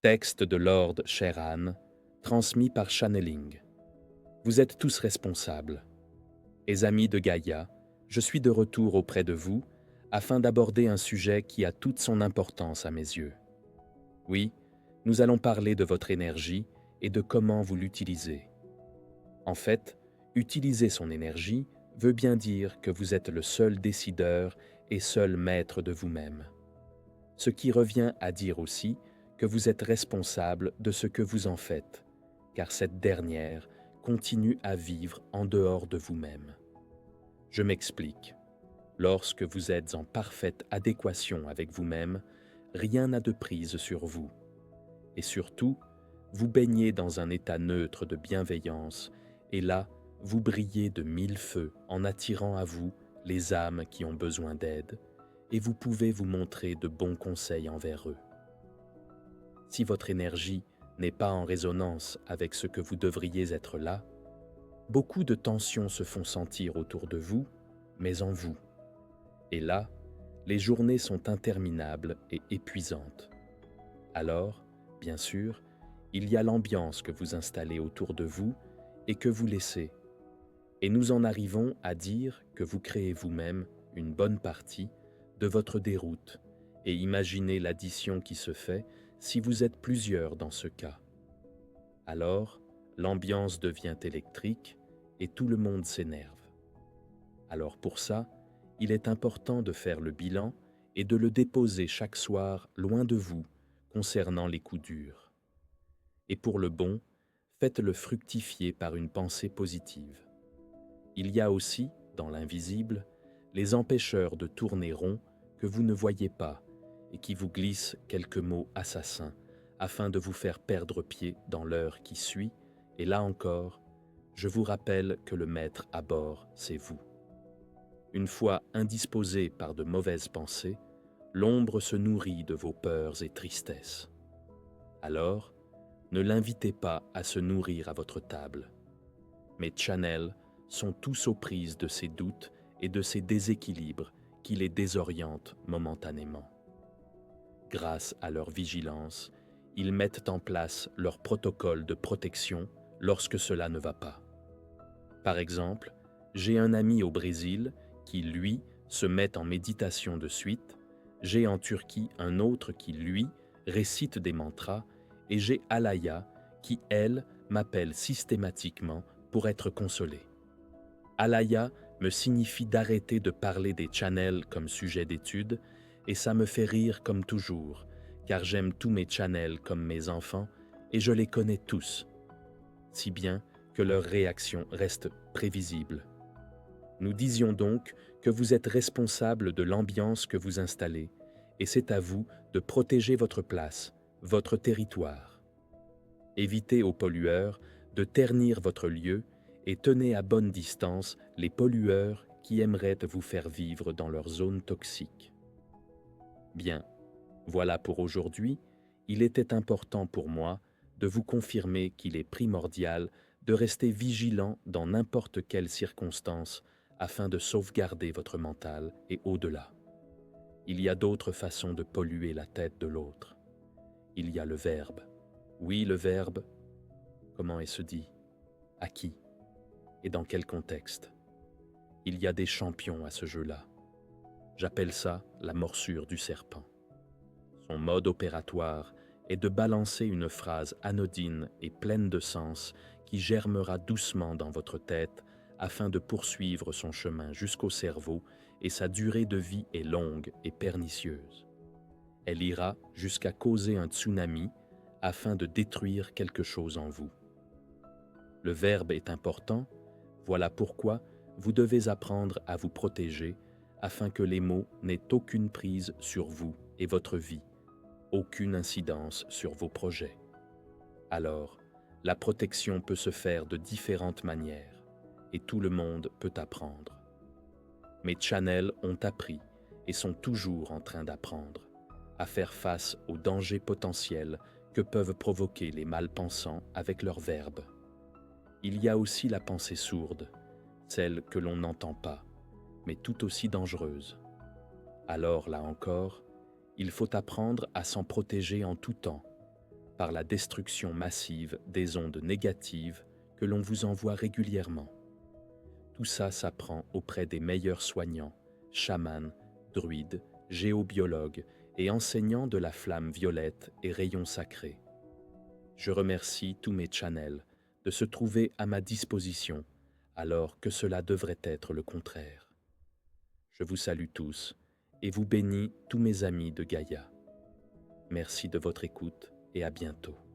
Texte de Lord Sheran, transmis par Channeling. Vous êtes tous responsables. Et amis de Gaïa, je suis de retour auprès de vous afin d'aborder un sujet qui a toute son importance à mes yeux. Oui, nous allons parler de votre énergie et de comment vous l'utilisez. En fait, utiliser son énergie veut bien dire que vous êtes le seul décideur et seul maître de vous-même. Ce qui revient à dire aussi que vous êtes responsable de ce que vous en faites, car cette dernière continue à vivre en dehors de vous-même. Je m'explique. Lorsque vous êtes en parfaite adéquation avec vous-même, rien n'a de prise sur vous. Et surtout, vous baignez dans un état neutre de bienveillance, et là, vous brillez de mille feux en attirant à vous les âmes qui ont besoin d'aide, et vous pouvez vous montrer de bons conseils envers eux. Si votre énergie n'est pas en résonance avec ce que vous devriez être là, beaucoup de tensions se font sentir autour de vous, mais en vous. Et là, les journées sont interminables et épuisantes. Alors, bien sûr, il y a l'ambiance que vous installez autour de vous et que vous laissez. Et nous en arrivons à dire que vous créez vous-même une bonne partie de votre déroute et imaginez l'addition qui se fait si vous êtes plusieurs dans ce cas. Alors, l'ambiance devient électrique et tout le monde s'énerve. Alors pour ça, il est important de faire le bilan et de le déposer chaque soir loin de vous concernant les coups durs. Et pour le bon, faites-le fructifier par une pensée positive. Il y a aussi, dans l'invisible, les empêcheurs de tourner rond que vous ne voyez pas et qui vous glissent quelques mots assassins afin de vous faire perdre pied dans l'heure qui suit, et là encore, je vous rappelle que le maître à bord, c'est vous. Une fois indisposé par de mauvaises pensées, l'ombre se nourrit de vos peurs et tristesses. Alors, ne l'invitez pas à se nourrir à votre table. Mes channels sont tous aux prises de ces doutes et de ces déséquilibres qui les désorientent momentanément. Grâce à leur vigilance, ils mettent en place leur protocole de protection lorsque cela ne va pas. Par exemple, j'ai un ami au Brésil qui, lui, se met en méditation de suite, j'ai en Turquie un autre qui, lui, récite des mantras, et j'ai Alaya qui, elle, m'appelle systématiquement pour être consolée. Alaya me signifie d'arrêter de parler des channels comme sujet d'étude, et ça me fait rire comme toujours, car j'aime tous mes channels comme mes enfants, et je les connais tous, si bien que leur réaction reste prévisible. Nous disions donc que vous êtes responsable de l'ambiance que vous installez, et c'est à vous de protéger votre place, votre territoire. Évitez aux pollueurs de ternir votre lieu et tenez à bonne distance les pollueurs qui aimeraient vous faire vivre dans leur zone toxique. Bien, voilà pour aujourd'hui, il était important pour moi de vous confirmer qu'il est primordial de rester vigilant dans n'importe quelle circonstance afin de sauvegarder votre mental et au-delà. Il y a d'autres façons de polluer la tête de l'autre. Il y a le verbe. Oui, le verbe, comment est-ce dit? À qui? Et dans quel contexte? Il y a des champions à ce jeu-là. J'appelle ça la morsure du serpent. Son mode opératoire est de balancer une phrase anodine et pleine de sens qui germera doucement dans votre tête afin de poursuivre son chemin jusqu'au cerveau, et sa durée de vie est longue et pernicieuse. Elle ira jusqu'à causer un tsunami afin de détruire quelque chose en vous. Le verbe est important, voilà pourquoi vous devez apprendre à vous protéger afin que les mots n'aient aucune prise sur vous et votre vie, aucune incidence sur vos projets. Alors, la protection peut se faire de différentes manières et tout le monde peut apprendre. Mes channels ont appris et sont toujours en train d'apprendre à faire face aux dangers potentiels que peuvent provoquer les malpensants avec leurs verbes. Il y a aussi la pensée sourde, celle que l'on n'entend pas, mais tout aussi dangereuse. Alors, là encore, il faut apprendre à s'en protéger en tout temps, par la destruction massive des ondes négatives que l'on vous envoie régulièrement. Tout ça s'apprend auprès des meilleurs soignants, chamans, druides, géobiologues et enseignants de la flamme violette et rayons sacrés. Je remercie tous mes channels de se trouver à ma disposition alors que cela devrait être le contraire. Je vous salue tous et vous bénis tous mes amis de Gaïa. Merci de votre écoute et à bientôt.